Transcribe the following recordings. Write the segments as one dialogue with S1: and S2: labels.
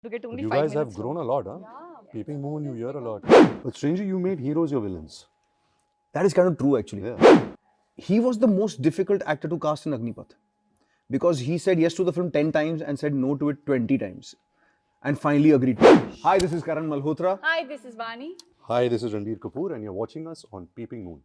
S1: to get only
S2: You
S1: 5
S2: guys have
S1: minutes.
S2: grown a lot, huh?
S1: Yeah.
S2: Peeping Moon, you hear a lot. But strangely, you made heroes your villains.
S3: That is kind of true, actually.
S2: Yeah.
S3: He was the most difficult actor to cast in Agnipath because he said yes to the film 10 times and said no to it 20 times and finally agreed to it. Hi, this is Karan Malhotra.
S1: Hi, this is Vaani.
S2: Hi, this is Ranbir Kapoor, and you're watching us on Peeping Moon.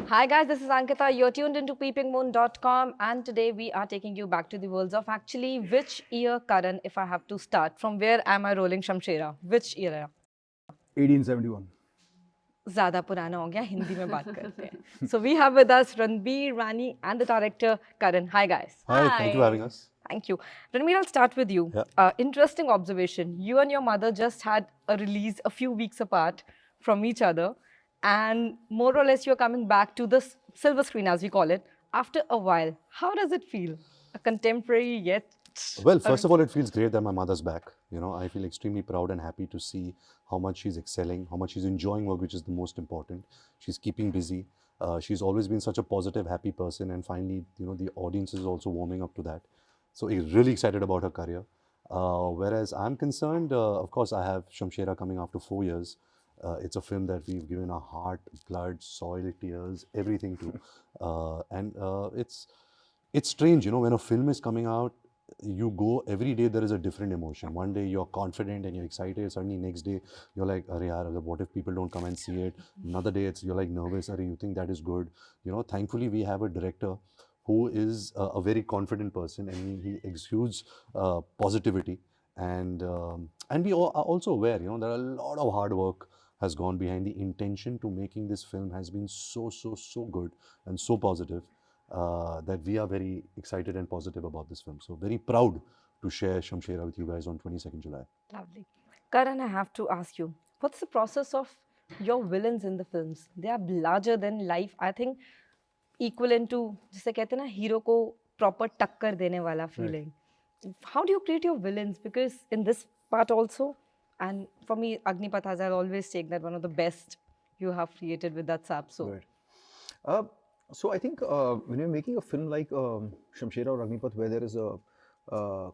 S1: Hi guys, this is Ankita. You're tuned into PeepingMoon.com, and today we are taking you back to the worlds of actually which year, Karan, if I have to start, from where am I rolling Shamshera? Which era?
S3: 1871.
S1: ज़्यादा पुराना हो गया, हिंदी में बात करते हैं. So we have with us Ranbir, Vaani and the director Karan. Hi guys.
S2: Hi, thank you for having us.
S1: Thank you. Ranbir, I'll start with you.
S2: Yeah.
S1: Interesting observation. You and your mother just had a release a few weeks apart from each other, and more or less you're coming back to the silver screen, as we call it, after a while. How does it feel? A contemporary yet...
S2: Well, first of all, it feels great that my mother's back. You know, I feel extremely proud and happy to see how much she's excelling, how much she's enjoying work, which is the most important. She's keeping busy. She's always been such a positive, happy person, and finally, you know, the audience is also warming up to that. So, really excited about her career. Whereas I'm concerned, of course, I have Shamshera coming after 4 years. It's a film that we've given our heart, blood, soil, tears, everything to. It's strange, you know, when a film is coming out, you go every day, there is a different emotion. One day you're confident and you're excited, suddenly next day you're like, Arey yaar, what if people don't come and see it? Another day you're like nervous, Arey, you think that is good. You know, thankfully we have a director who is a very confident person, and he exudes positivity, and we are also aware, you know, that a lot of hard work has gone behind. The intention to making this film has been so good and so positive. That we are very excited and positive about this film. So very proud to share Shamshera with you guys on 22nd July.
S1: Lovely. Karan, I have to ask you, what's the process of your villains in the films? They are larger than life. I think equivalent to, जिसे कहते हैं ना, hero को proper टक्कर देने वाला feeling. How do you create your villains? Because in this part also, and for me, Agnipath, as I'll always take that one of the best you have created with that sap. So.
S3: Right. So I think when you're making a film like Shamshera or Agnipath, where there is a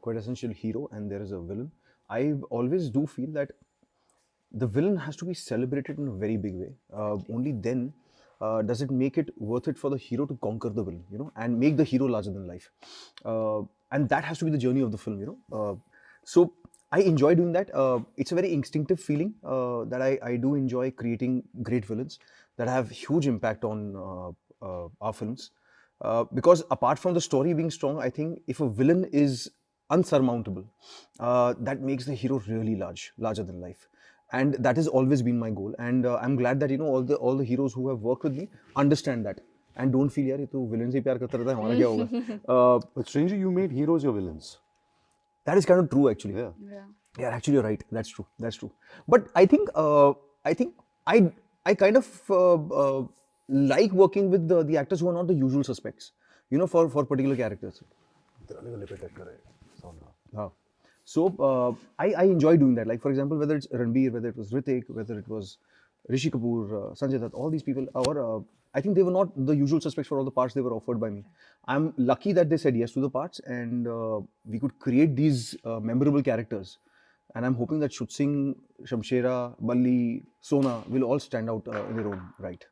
S3: quintessential hero and there is a villain, I always do feel that the villain has to be celebrated in a very big way. Only then does it make it worth it for the hero to conquer the villain, you know, and make the hero larger than life. And that has to be the journey of the film, you know. So I enjoy doing that. It's a very instinctive feeling that I do enjoy creating great villains that have huge impact on our films. Because apart from the story being strong, I think if a villain is unsurmountable, that makes the hero really larger than life. And that has always been my goal. And I'm glad that, you know, all the heroes who have worked with me understand that and don't feel, yaar, ye to villain se pyar karta rehta hai, hamara kya hoga?
S2: But strangely, you made heroes your villains.
S3: That is kind of true, actually. Yeah, actually, you're right. That's true. But I think I kind of like working with the actors who are not the usual suspects, you know, for particular characters. So I enjoy doing that. Like, for example, whether it's Ranbir, whether it was Ritik, whether it was Rishi Kapoor, Sanjay Dutt, all these people, or I think they were not the usual suspects for all the parts they were offered by me. I'm lucky that they said yes to the parts, and we could create these memorable characters. And I'm hoping that Shud Singh, Shamshera, Balli, Sona will all stand out in their own right.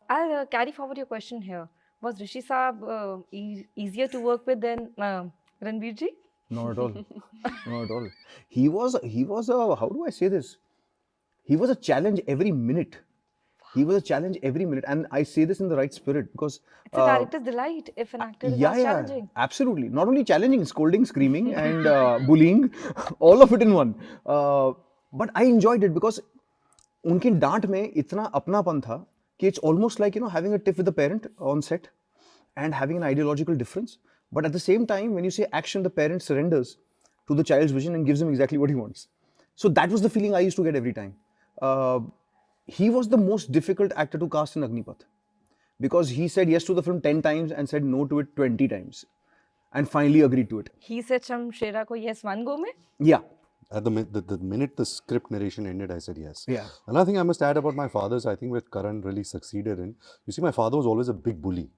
S1: I'll carry forward your question here. Was Rishi Saab easier to work with than Ranbir ji?
S3: Not at all. Not at all. He was a, how do I say this? He was a challenge every minute. He was a challenge every minute, and I say this in the right spirit because
S1: it's a director's delight if an actor is challenging.
S3: Absolutely. Not only challenging, scolding, screaming, and bullying, all of it in one. But I enjoyed it because उनकी डांट में इतना अपनापन था कि it's almost like, you know, having a tiff with a parent on set and having an ideological difference. But at the same time, when you say action, the parent surrenders to the child's vision and gives him exactly what he wants. So that was the feeling I used to get every time. He was the most difficult actor to cast in Agnipath because he said yes to the film 10 times and said no to it 20 times and finally agreed to it.
S1: He said Shamshera ko yes one go mein?
S3: Yeah.
S2: At the minute the script narration ended, I said yes.
S3: Yeah.
S2: Another thing I must add about my father's, I think, with Karan really succeeded in, you see, my father was always a big bully.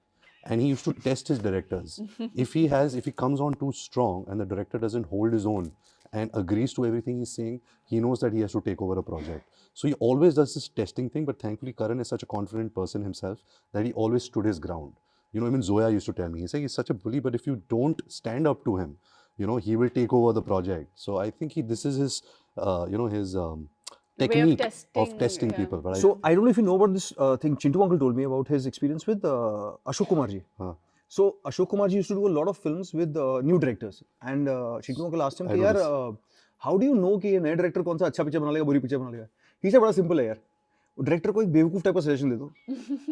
S2: and he used to test his directors. If he comes on too strong and the director doesn't hold his own and agrees to everything he's saying, he knows that he has to take over a project. So he always does this testing thing, but thankfully Karan is such a confident person himself that he always stood his ground. You know, even Zoya used to tell me, he said he's such a bully, but if you don't stand up to him, you know, he will take over the project. So I think this is his, his technique of testing
S4: yeah.
S2: people. But
S3: So I don't know if you know about this thing. Chintu uncle told me about his experience with Ashok Kumar ji. So Ashok Kumar ji used to do a lot of films with new directors, and Chintu uncle asked him,
S2: I know
S3: "यार,
S2: this.
S3: how do you know कि ये नया director कौन सा अच्छा picture बना लेगा, बुरी पिक्चर बना लेगा?" He said, "बड़ा simple है यार, डायरेक्टर को एक बेवकूफ टाइप का सजेशन दे दो,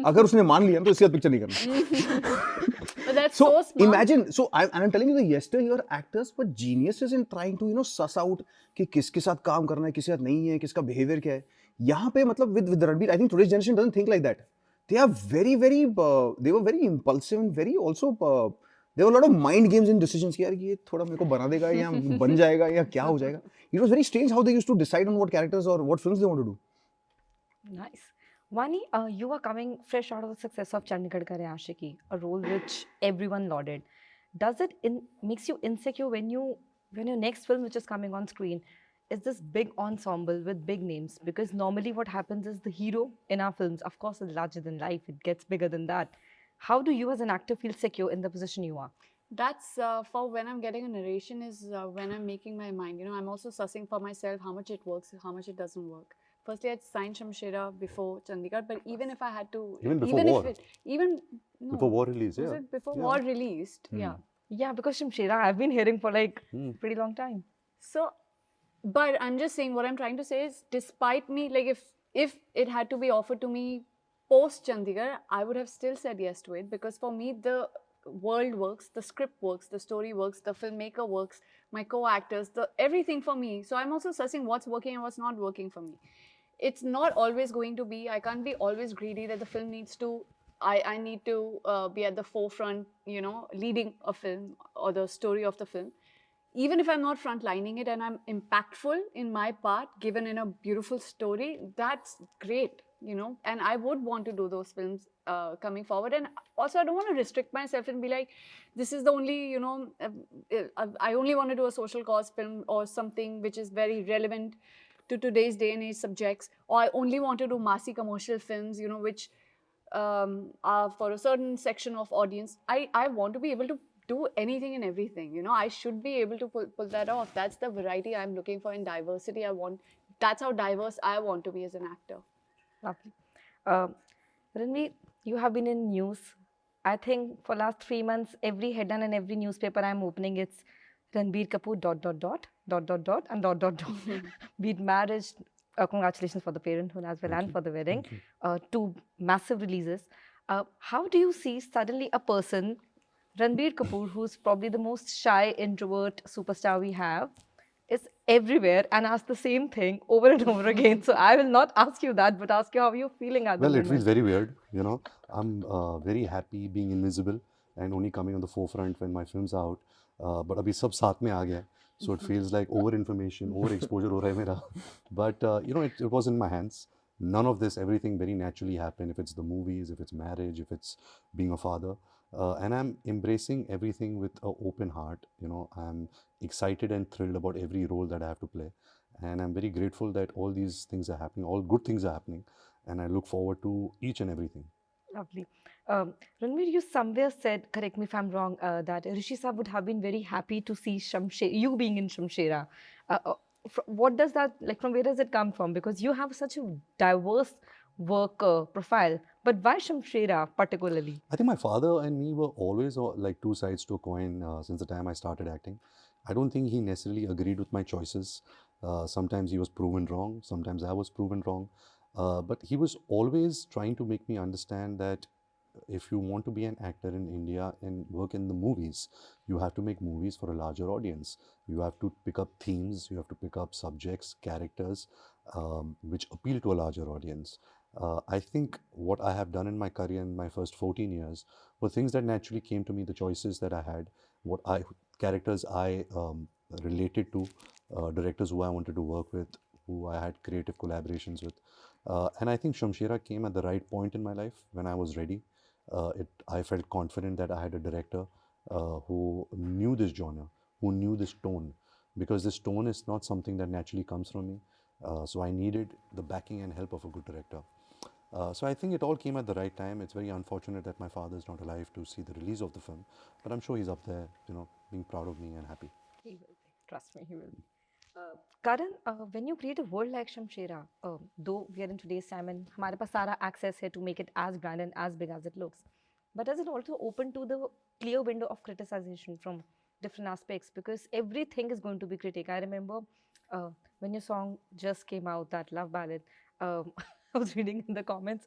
S3: अगर उसने मान लिया तो इसके बाद पिक्चर नहीं करना."
S4: But that's
S3: So
S4: so smart.
S3: imagine, I'm telling you, the yesteryear actors were geniuses in trying to suss out कि किसके साथ काम करना है, किसके साथ नहीं है, किसका behavior क्या है. यहाँ पे मतलब with Ranbir, I think today's generation doesn't think like that. They are very they were very impulsive and very also there were a lot of mind games in decisions कि यार ये थोड़ा मेरे को बना देगा या बन जाएगा या क्या हो जाएगा. It was very strange how they used to decide on what characters or what films they want to do.
S1: Nice. Vaani, you are coming fresh out of the success of Chandigarh Kare Aashiki, a role which everyone lauded. Does it makes you insecure when your next film which is coming on screen is this big ensemble with big names? Because normally what happens is the hero in our films, of course, is larger than life. It gets bigger than that. How do you as an actor feel secure in the position you are?
S4: That's for when I'm getting a narration is when I'm making my mind. You know, I'm also sussing for myself how much it works, how much it doesn't work. Firstly, I'd signed Shamshera before Chandigarh, but even if I had to,
S2: Even before war.
S4: no,
S2: Before war release,
S4: was
S2: yeah.
S4: it before
S2: Yeah.
S4: war released? Yeah.
S1: Yeah, because Shamshera, I've been hearing for like pretty long time.
S4: So, but I'm just saying what I'm trying to say is, despite me, like if it had to be offered to me post Chandigarh, I would have still said yes to it, because for me the world works, the script works, the story works, the filmmaker works, my co-actors, the everything for me. So I'm also assessing what's working and what's not working for me. It's not always going to be, I can't be always greedy that the film needs to, I need to be at the forefront, you know, leading a film or the story of the film. Even if I'm not frontlining it and I'm impactful in my part, given in a beautiful story, that's great, you know. And I would want to do those films coming forward. And also, I don't want to restrict myself and be like, this is the only, you know, I only want to do a social cause film or something which is very relevant to today's day and age subjects, or I only want to do massy commercial films, you know, which are for a certain section of audience. I want to be able to do anything and everything, you know. I should be able to pull that off. That's the variety I'm looking for in diversity. That's how diverse I want to be as an actor.
S1: Lovely. Ranveer, you have been in news. I think for last 3 months, every headline and every newspaper I'm opening, it's Ranbir Kapoor ... and ... Be it marriage, congratulations for the parenthood as well and for the wedding. Two massive releases. How do you see suddenly a person, Ranbir Kapoor, who's probably the most shy introvert superstar we have, is everywhere and ask the same thing over and over again. So I will not ask you that, but ask you how you're feeling at the
S2: Well, it
S1: moment.
S2: feels very weird, you know. I'm very happy being invisible and only coming on the forefront when my film's out. But abhi sab saath mein aa gaya. So it feels like over information, over exposure ho raha hai mera. But you know, it was in my hands. None of this, everything very naturally happened. If it's the movies, if it's marriage, if it's being a father. And I'm embracing everything with an open heart. You know, I'm excited and thrilled about every role that I have to play. And I'm very grateful that all these things are happening, all good things are happening. And I look forward to each and everything.
S1: Lovely. Ranveer, you somewhere said, correct me if I'm wrong, that Rishi Saab would have been very happy to see you being in Shamshera. What does that, like, from where does it come from? Because you have such a diverse work profile. But why Shamshera particularly?
S2: I think my father and me were always like two sides to a coin since the time I started acting. I don't think he necessarily agreed with my choices. Sometimes he was proven wrong, sometimes I was proven wrong. But he was always trying to make me understand that if you want to be an actor in India and work in the movies, you have to make movies for a larger audience. You have to pick up themes, you have to pick up subjects, characters which appeal to a larger audience. I think what I have done in my career in my first 14 years were things that naturally came to me, the choices that I had, characters I related to, directors who I wanted to work with, who I had creative collaborations with. And I think Shamshera came at the right point in my life when I was ready. I felt confident that I had a director who knew this genre, who knew this tone, because this tone is not something that naturally comes from me. So I needed the backing and help of a good director. So I think it all came at the right time. It's very unfortunate that my father is not alive to see the release of the film, but I'm sure he's up there, being proud of me and happy.
S1: He will be. Trust me, he will be. Karan, when you create a world like Shamshera, though we are in today's time and हमारे पास सारा access है to make it as grand and as big as it looks, but does it also open to the clear window of criticization from different aspects? Because everything is going to be critic. I remember when your song just came out, that love ballad, I was reading in the comments,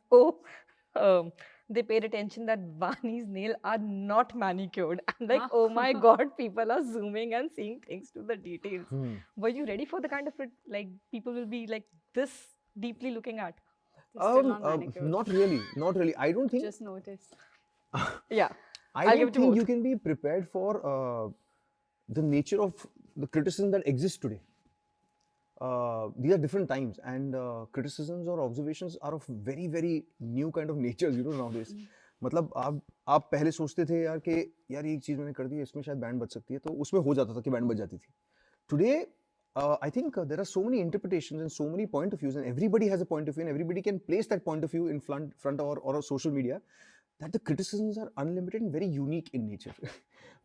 S1: they paid attention that Vani's nails are not manicured. I'm like, oh my god, people are zooming and seeing things to the details. Were you ready for the kind of like people will be like this deeply looking at?
S4: Still not manicured.
S3: Not really, not really. I don't think.
S4: Just noticed.
S1: Yeah.
S3: I
S1: I'll give
S3: don't
S1: it to
S3: think
S1: both.
S3: you can be prepared for the nature of the criticism that exists today. These are different times, and criticisms or observations are of very, very new kind of natures, nowadays. मतलब आप पहले सोचते थे यार कि यार ये चीज़ मैंने कर दी है, इसमें शायद बैंड बज सकती है, तो उसमें हो जाता था कि बैंड बज जाती थी. Today, I think there are so many interpretations and so many point of views, and everybody has a point of view, and everybody can place that point of view in front or social media, that the criticisms are unlimited and very unique in nature.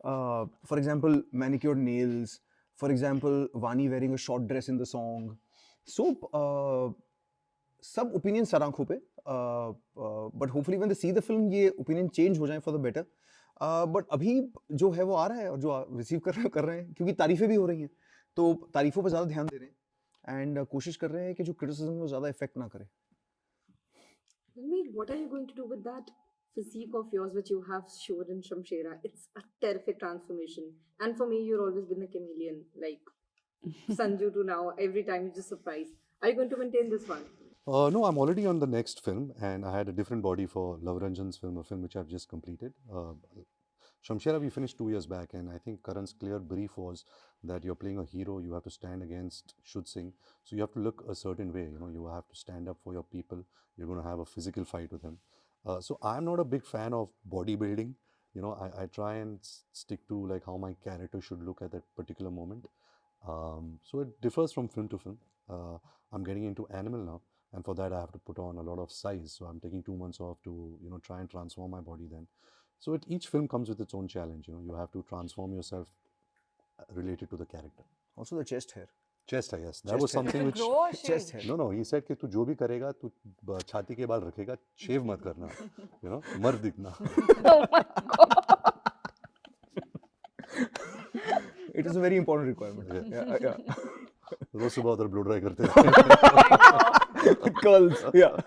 S3: For example, manicured nails. For example, Vaani wearing a short dress in the song. So, सब opinion sir आँखों पे. But hopefully when they see the film, ये opinion change हो जाए for the better. But अभी जो है वो आ रहा है और जो receive कर रहे हैं, क्योंकि तारीफें भी हो रही हैं, तो तारीफों पे ज़्यादा ध्यान दे रहे हैं and कोशिश कर रहे हैं कि जो criticism वो ज़्यादा effect ना करे.
S5: Ranbir, what are you going to do with that physique of yours which you have showed in Shamshera? It's a terrific transformation. And for me, you've always been a chameleon, like Sanju to now. Every time you just surprise. Are you going to maintain this one?
S2: No, I'm already on the next film, and I had a different body for Love Ranjan's film, a film which I've just completed. Shamshera we finished 2 years back, and I think Karan's clear brief was that you're playing a hero, you have to stand against Shud Singh, so you have to look a certain way, you have to stand up for your people, you're going to have a physical fight with them. So I'm not a big fan of bodybuilding, I try and stick to like how my character should look at that particular moment. So it differs from film to film. I'm getting into animal now, and for that I have to put on a lot of size, so I'm taking 2 months off to try and transform my body then. So each film comes with its own challenge. You have to transform yourself related to the character.
S3: Also the chest hair.
S2: Chest hair, yes. That
S3: Chest
S2: was
S3: hair.
S2: something which.
S4: Grow a
S3: Chest
S4: shade.
S3: hair.
S2: No, he said कि तू जो भी करेगा तू छाती के बाल रखेगा, शेव मत करना, मर्द दिखना.
S1: Oh my god.
S3: It is a very important requirement. Yeah.
S2: रोज सुबह उधर ब्लो ड्राई करते हैं.
S3: Curls. Yeah.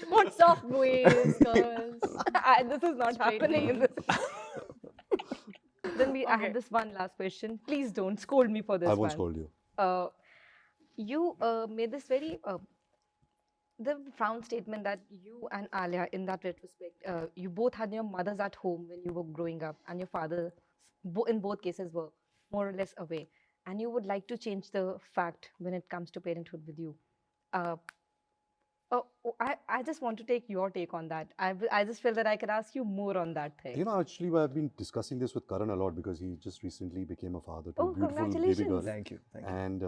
S4: What soft waves, girls.
S1: This is not
S4: Straight
S1: happening in
S4: nails.
S1: this. Then I
S4: Okay.
S1: have this one last question. Please don't scold me for this
S2: I won't
S1: one.
S2: scold you.
S1: You made this very the profound statement that you and Alia, in that retrospect, you both had your mothers at home when you were growing up, and your fathers, in both cases, were more or less away. And you would like to change the fact when it comes to parenthood with you. I just want to take your take on that. I just feel that I could ask you more on that thing.
S2: Actually, I've been discussing this with Karan a lot because he just recently became a father to
S1: Oh,
S2: a beautiful baby
S1: congratulations.
S2: girl.
S3: Thank you.
S2: And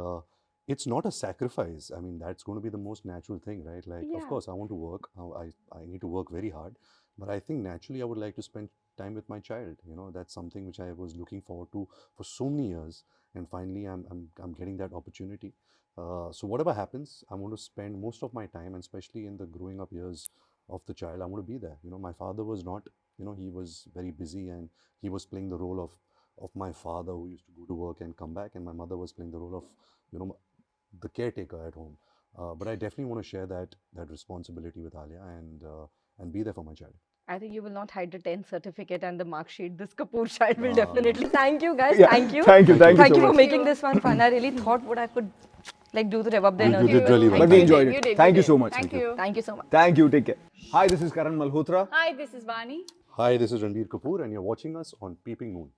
S2: it's not a sacrifice. I mean, that's going to be the most natural thing, right? Like,
S1: Yeah.
S2: of course, I want to work. I need to work very hard. But I think naturally I would like to spend time with my child. That's something which I was looking forward to for so many years. And finally, I'm getting that opportunity. So whatever happens, I'm going to spend most of my time, and especially in the growing up years of the child, I'm going to be there. My father was not, he was very busy, and he was playing the role of my father who used to go to work and come back, and my mother was playing the role of, the caretaker at home. But I definitely want to share that responsibility with Alia and be there for my child.
S1: I think you will not hide the 10th certificate and the mark sheet. This Kapoor child will
S2: No.
S1: definitely. Thank you, guys.
S3: Yeah.
S1: Thank you.
S3: Thank you. Thank you
S1: Thank
S3: so
S1: you for
S3: much.
S1: making this one fun. I really thought what I could do to rev up the
S2: You
S1: energy.
S2: did really well.
S3: But we
S4: You
S3: enjoyed
S4: did,
S3: it.
S4: you did,
S3: Thank
S4: you
S3: you so
S4: did.
S3: much.
S4: Thank you.
S1: Thank you so much.
S3: Thank you. Take care. Hi, this is Karan Malhotra.
S4: Hi, this is Vaani.
S2: Hi, this is Ranbir Kapoor, and you're watching us on Peeping Moon.